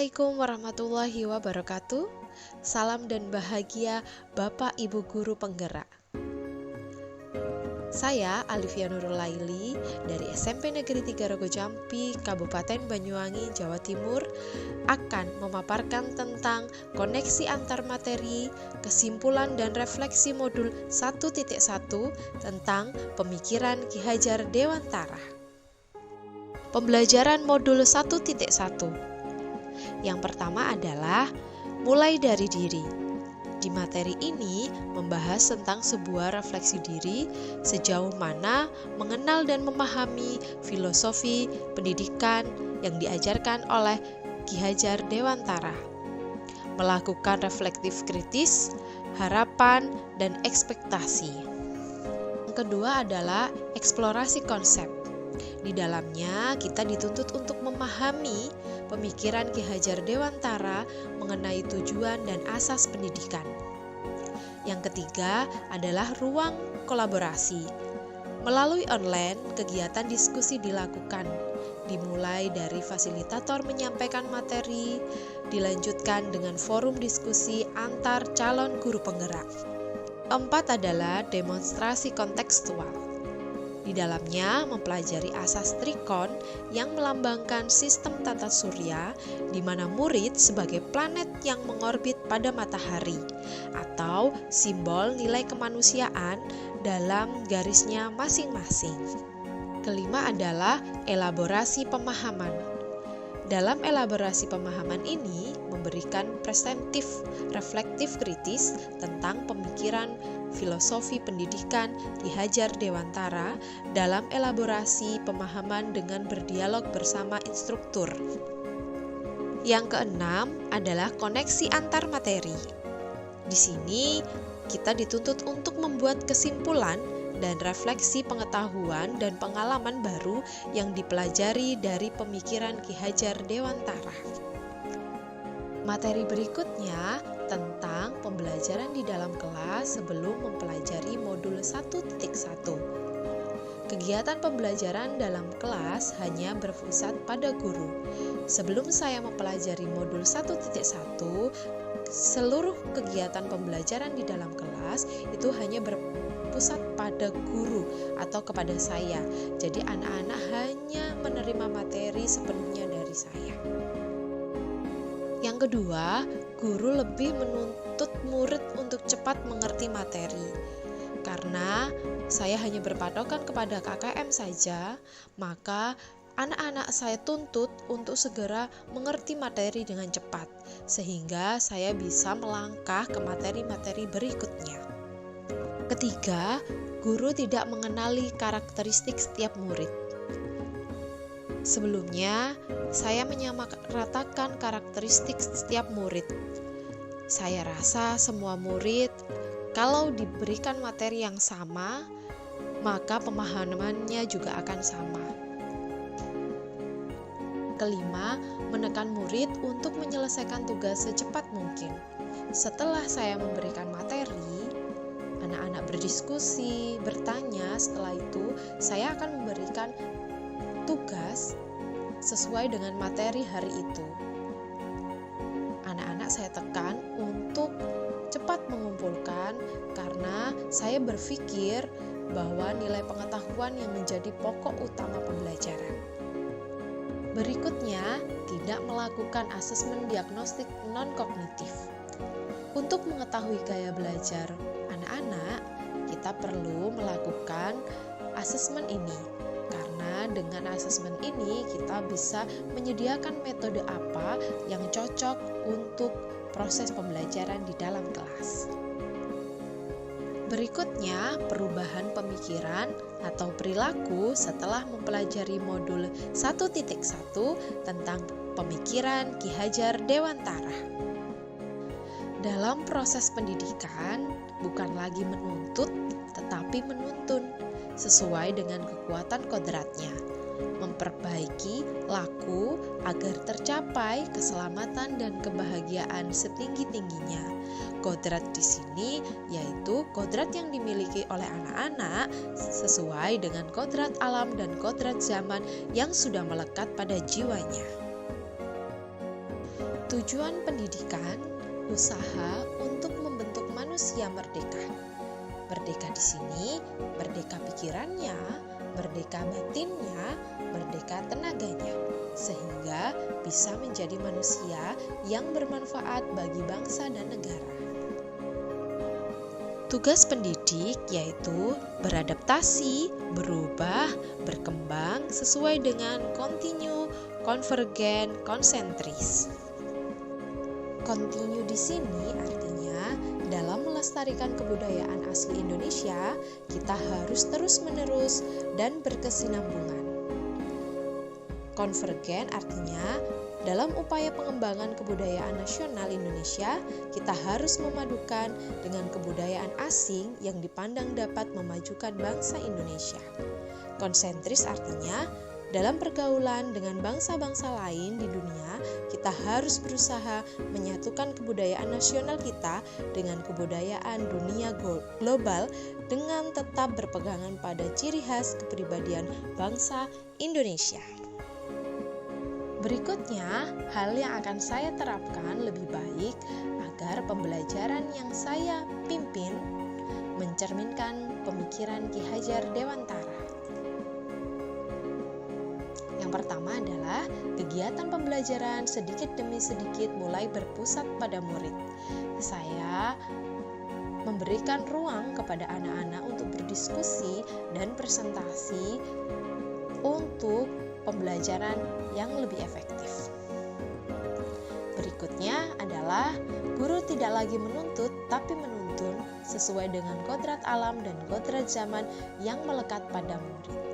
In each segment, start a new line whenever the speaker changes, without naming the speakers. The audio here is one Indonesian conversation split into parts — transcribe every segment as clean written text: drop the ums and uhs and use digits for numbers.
Assalamualaikum warahmatullahi wabarakatuh. Salam dan bahagia Bapak Ibu Guru Penggerak. Saya Alifia Nurul Laili dari SMP Negeri 3 Rogo Jampi, Kabupaten Banyuwangi, Jawa Timur akan memaparkan tentang koneksi antar materi, kesimpulan dan refleksi modul 1.1 tentang pemikiran Ki Hajar Dewantara. Pembelajaran modul 1.1. Yang pertama adalah mulai dari diri. Di materi ini membahas tentang sebuah refleksi diri sejauh mana mengenal dan memahami filosofi pendidikan yang diajarkan oleh Ki Hajar Dewantara. Melakukan reflektif kritis, harapan, dan ekspektasi. Yang kedua adalah eksplorasi konsep. Di dalamnya kita dituntut untuk memahami pemikiran Ki Hajar Dewantara mengenai tujuan dan asas pendidikan. Yang ketiga adalah ruang kolaborasi. Melalui online, kegiatan diskusi dilakukan, dimulai dari fasilitator menyampaikan materi, dilanjutkan dengan forum diskusi antar calon guru penggerak. Keempat adalah demonstrasi kontekstual. Di dalamnya mempelajari asas trikon yang melambangkan sistem tata surya di mana murid sebagai planet yang mengorbit pada matahari atau simbol nilai kemanusiaan dalam garisnya masing-masing. Kelima adalah elaborasi pemahaman. Dalam elaborasi pemahaman ini memberikan presentif reflektif kritis tentang pemikiran filosofi pendidikan Ki Hajar Dewantara dalam elaborasi pemahaman dengan berdialog bersama instruktur. Yang keenam adalah koneksi antar materi. Di sini kita dituntut untuk membuat kesimpulan dan refleksi pengetahuan dan pengalaman baru yang dipelajari dari pemikiran Ki Hajar Dewantara. Materi berikutnya tentang pembelajaran di dalam kelas sebelum mempelajari modul 1.1. Kegiatan pembelajaran dalam kelas hanya berpusat pada guru. Sebelum saya mempelajari modul 1.1, seluruh kegiatan pembelajaran di dalam kelas itu hanya berpusat pada guru atau kepada saya. Jadi anak-anak hanya menerima materi sepenuhnya dari saya. Yang kedua, guru lebih menuntut murid untuk cepat mengerti materi. Karena saya hanya berpatokan kepada KKM saja, maka anak-anak saya tuntut untuk segera mengerti materi dengan cepat, sehingga saya bisa melangkah ke materi-materi berikutnya. Ketiga, guru tidak mengenali karakteristik setiap murid. Sebelumnya, saya menyamaratakan karakteristik setiap murid. Saya rasa semua murid, kalau diberikan materi yang sama, maka pemahamannya juga akan sama. Kelima, menekan murid untuk menyelesaikan tugas secepat mungkin. Setelah saya memberikan materi, anak-anak berdiskusi, bertanya, setelah itu saya akan memberikan tugas sesuai dengan materi hari itu. Anak-anak saya tekan untuk cepat mengumpulkan karena saya berpikir bahwa nilai pengetahuan yang menjadi pokok utama pembelajaran. Berikutnya, tidak melakukan asesmen diagnostik non-kognitif. Untuk mengetahui gaya belajar anak-anak, kita perlu melakukan asesmen ini. Karena dengan asesmen ini kita bisa menyediakan metode apa yang cocok untuk proses pembelajaran di dalam kelas. Berikutnya, perubahan pemikiran atau perilaku setelah mempelajari modul 1.1 tentang pemikiran Ki Hajar Dewantara. Dalam proses pendidikan, bukan lagi menuntut, tetapi menuntun sesuai dengan kekuatan kodratnya, memperbaiki laku agar tercapai keselamatan dan kebahagiaan setinggi-tingginya. Kodrat di sini yaitu kodrat yang dimiliki oleh anak-anak sesuai dengan kodrat alam dan kodrat zaman yang sudah melekat pada jiwanya. Tujuan pendidikan, usaha untuk membentuk manusia merdeka. Merdeka di sini, merdeka pikirannya, merdeka batinnya, merdeka tenaganya, sehingga bisa menjadi manusia yang bermanfaat bagi bangsa dan negara. Tugas pendidik yaitu beradaptasi, berubah, berkembang sesuai dengan kontinu, konvergen, konsentris. Kontinu di sini artinya dalam melestarikan kebudayaan asli Indonesia, kita harus terus-menerus dan berkesinambungan. Konvergen artinya dalam upaya pengembangan kebudayaan nasional Indonesia, kita harus memadukan dengan kebudayaan asing yang dipandang dapat memajukan bangsa Indonesia. Konsentris artinya dalam pergaulan dengan bangsa-bangsa lain di dunia, kita harus berusaha menyatukan kebudayaan nasional kita dengan kebudayaan dunia global dengan tetap berpegangan pada ciri khas kepribadian bangsa Indonesia. Berikutnya, hal yang akan saya terapkan lebih baik agar pembelajaran yang saya pimpin mencerminkan pemikiran Ki Hajar Dewantara. Yang pertama adalah kegiatan pembelajaran sedikit demi sedikit mulai berpusat pada murid. Saya memberikan ruang kepada anak-anak untuk berdiskusi dan presentasi untuk pembelajaran yang lebih efektif. Berikutnya adalah guru tidak lagi menuntut tapi menuntun sesuai dengan kodrat alam dan kodrat zaman yang melekat pada murid.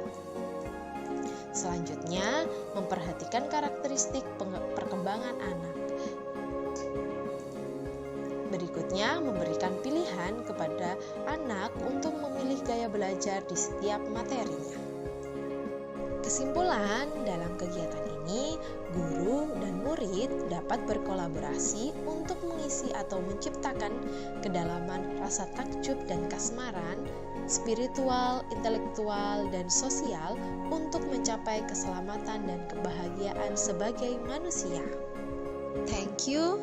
Selanjutnya, memperhatikan karakteristik perkembangan anak. Berikutnya, memberikan pilihan kepada anak untuk memilih gaya belajar di setiap materinya. Kesimpulan, dalam kegiatan ini, guru dan murid dapat berkolaborasi untuk mengisi atau menciptakan kedalaman rasa takjub dan kasmaran, spiritual, intelektual, dan sosial untuk mencapai keselamatan dan kebahagiaan sebagai manusia. Thank you,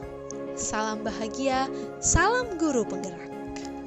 salam bahagia, salam guru penggerak.